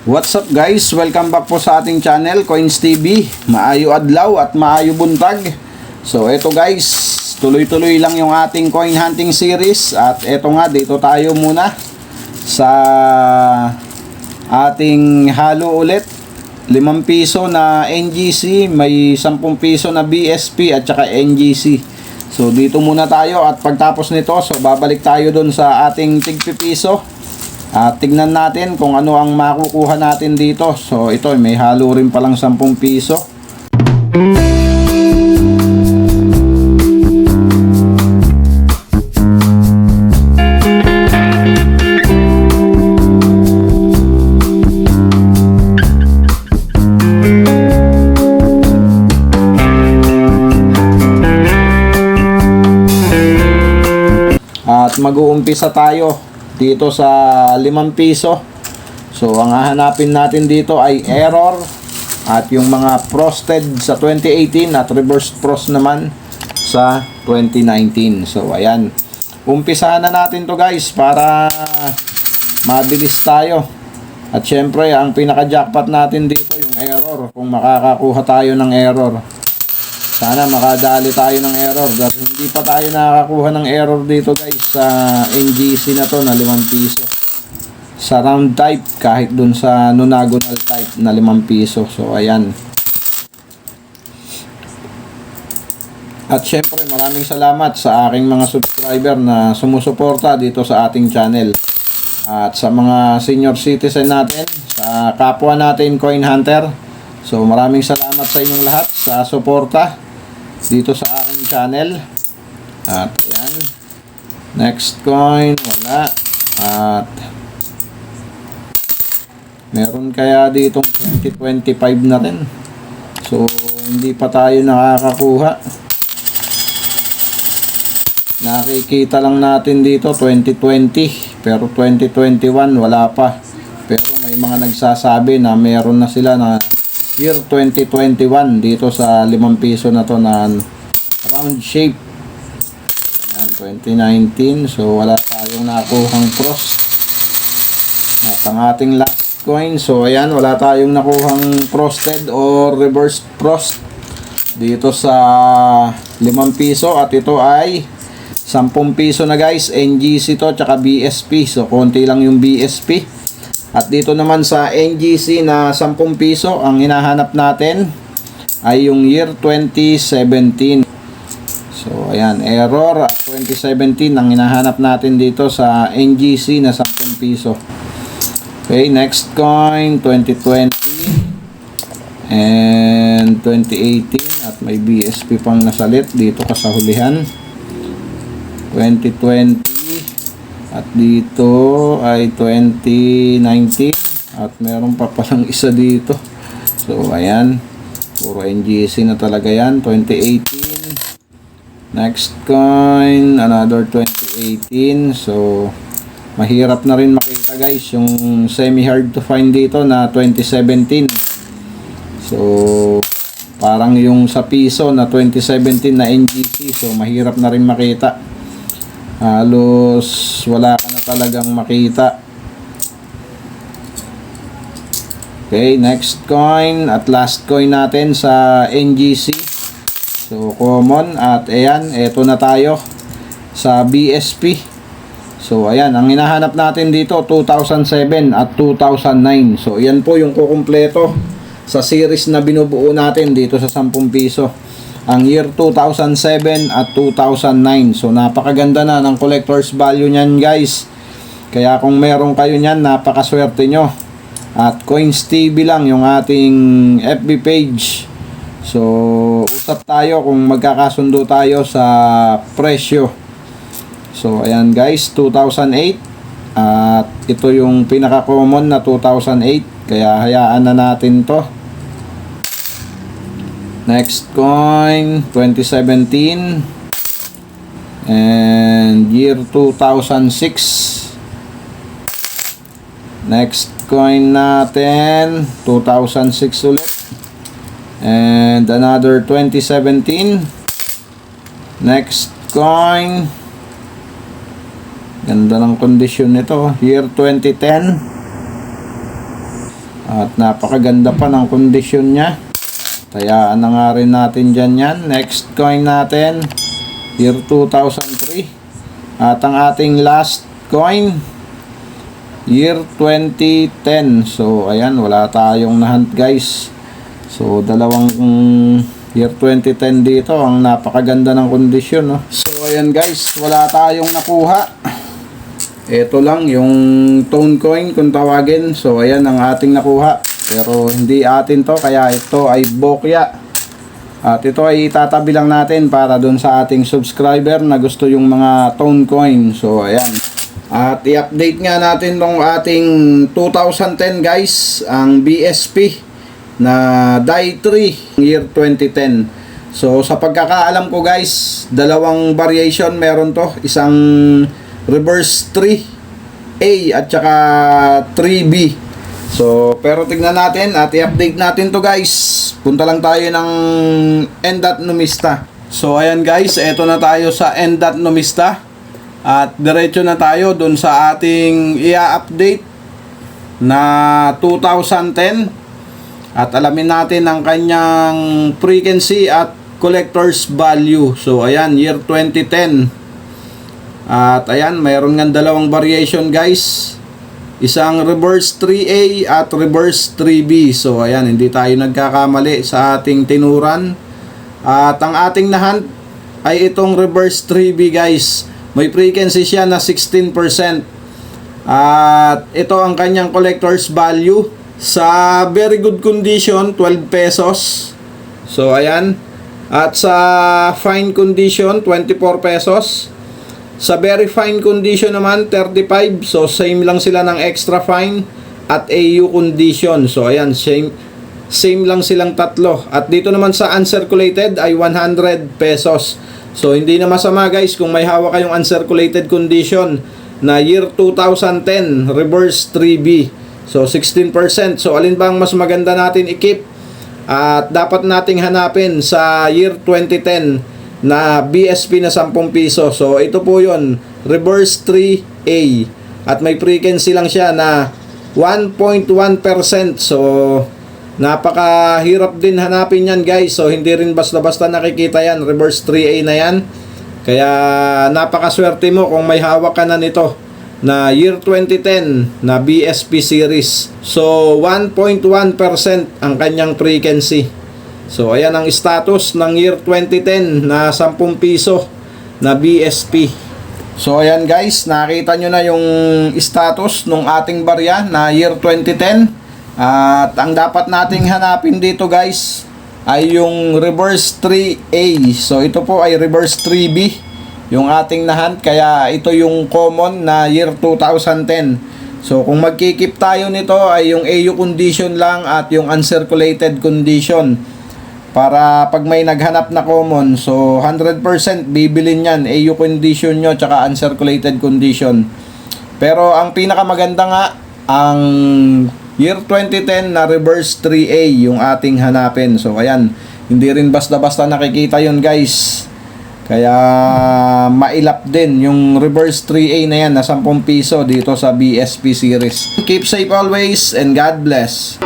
What's up guys? Welcome back po sa ating channel, Coins TV. Maayo adlaw at maayo buntag. So eto guys, tuloy-tuloy lang yung ating coin hunting series. At eto nga, dito tayo muna sa ating halo ulit. 5 piso na NGC, may 10 piso na BSP at saka NGC. So dito muna tayo at pagtapos nito, so babalik tayo dun sa ating tig piso. At tignan natin kung ano ang makukuha natin dito. So ito, may halo rin palang 10 piso. At mag-uumpisa tayo dito sa 5 piso. So ang hahanapin natin dito ay error at yung mga frosted sa 2018 at reverse frost naman sa 2019. So ayan, umpisahan na natin to guys para mabilis tayo. At syempre ang pinaka jackpot natin dito yung error, kung makakakuha tayo ng error. Sana makadali tayo ng error. Dahil hindi pa tayo nakakakuha ng error dito guys sa NGC na to na 5 piso. Sa round type, kahit dun sa nonagonal type na 5 piso. So ayan. At syempre maraming salamat sa aking mga subscriber na sumusuporta dito sa ating channel. At sa mga senior citizen natin, sa kapwa natin coin hunter. So maraming salamat sa inyong lahat sa suporta dito sa aking channel. At ayan, next coin wala. At meron kaya ditong 2025 na rin. So hindi pa tayo nakakakuha. Nakikita lang natin dito 2020, pero 2021 wala pa. Pero may mga nagsasabi na meron na sila na year 2021 dito sa 5 piso na to na round shape. Yan, 2019. So wala tayong nakuhang cross. At ang ating last coin, so ayan, wala tayong nakuhang frosted or reverse frost dito sa 5 piso. At ito ay 10 piso na guys, NGC to tsaka BSP. So konti lang yung BSP. At dito naman sa NGC na 10 piso, ang hinahanap natin ay yung year 2017. So ayan, error at 2017 ang hinahanap natin dito sa NGC na 10 piso. Okay, next coin 2020 and 2018 at may BSP pang nasalit dito sa hulihan. 2020 at dito ay 2019 at meron pa palang isa dito. So ayan, puro NGC na talaga yan. 2018, next coin another 2018. So mahirap na rin makita guys yung semi hard to find dito na 2017. So parang yung sa piso na 2017 na NGC, so mahirap na rin makita. Halos wala ka na talagang makita. Okay, next coin at last coin natin sa NGC. So common. At ayan, eto na tayo sa BSP. So ayan, ang hinahanap natin dito 2007 at 2009. So ayan po yung kukumpleto sa series na binubuo natin dito sa 10 piso. Ang year 2007 at 2009. So napakaganda na ng collector's value niyan guys. Kaya kung meron kayo niyan, napakaswerte nyo. At Coins TV lang yung ating FB page. So usap tayo kung magkakasundo tayo sa presyo. So ayan guys, 2008. At ito yung pinaka common na 2008. Kaya hayaan na natin to. Next coin 2017 and year 2006. Next coin natin 2006 ulit and another 2017. Next coin, ganda ng kondisyon nito, year 2010. At napakaganda pa ng kondisyon niya. Tayaan na nga rin natin dyan yan. Next coin natin, year 2003. At ang ating last coin, year 2010. So ayan, wala tayong nahunt guys. So dalawang year 2010 dito. Ang napakaganda ng kondisyon, no? So ayan guys, wala tayong nakuha. Ito lang yung tone coin kung tawagin. So ayan ang ating nakuha. Pero hindi atin to, kaya ito ay bokya. At ito ay itatabi lang natin para dun sa ating subscriber na gusto yung mga tone coin. So ayan. At i-update nga natin tong ating 2010 guys, ang BSP na Die 3 year 2010. So sa pagkakaalam ko guys, dalawang variation meron to. Isang reverse 3A at saka 3B. So pero tignan natin at i-update natin to guys. Punta lang tayo ng End.Numista. So ayan guys, eto na tayo sa End.Numista. At diretso na tayo dun sa ating i-update na 2010. At alamin natin ang kanyang frequency at collector's value. So ayan, year 2010. At ayan, mayroon nga dalawang variation guys. Isang reverse 3A at reverse 3B. So ayan, hindi tayo nagkakamali sa ating tinuran. At ang ating nahunt ay itong reverse 3B guys. May frequency siya na 16%. At ito ang kanyang collector's value. Sa very good condition, 12 pesos. So ayan. At sa fine condition, 24 pesos. Sa very fine condition naman, 35. So, same lang sila ng extra fine at AU condition. So, ayan, same lang silang tatlo. At dito naman sa uncirculated ay 100 pesos. So, hindi na masama guys kung may hawak kayong uncirculated condition na year 2010, reverse 3B. So, 16%. So, alin bang mas maganda natin i-keep? At dapat nating hanapin sa year 2010 na BSP na 10 piso. So ito po yon, reverse 3A. At may frequency lang siya na 1.1%. So napakahirap din hanapin yan guys. So hindi rin basta-basta nakikita yan. Reverse 3A na yan. Kaya napakaswerte mo kung may hawak ka na nito na year 2010 na BSP series. So 1.1% ang kanyang frequency. So ayan ang status ng year 2010 na 10 piso na BSP. So ayan guys, nakita nyo na yung status ng ating barya na year 2010. At ang dapat nating hanapin dito guys ay yung reverse 3A. So ito po ay reverse 3B yung ating nahunt, kaya ito yung common na year 2010. So kung magkikip tayo nito ay yung AU condition lang at yung uncirculated condition. Para pag may naghanap na common, so 100% bibilin yan, AU condition nyo tsaka uncirculated condition. Pero ang pinakamaganda nga, ang year 2010 na reverse 3A yung ating hanapin. So ayan, hindi rin basta-basta nakikita yun guys. Kaya mailap din yung reverse 3A na yan na 10 piso dito sa BSP series. Keep safe always and God bless.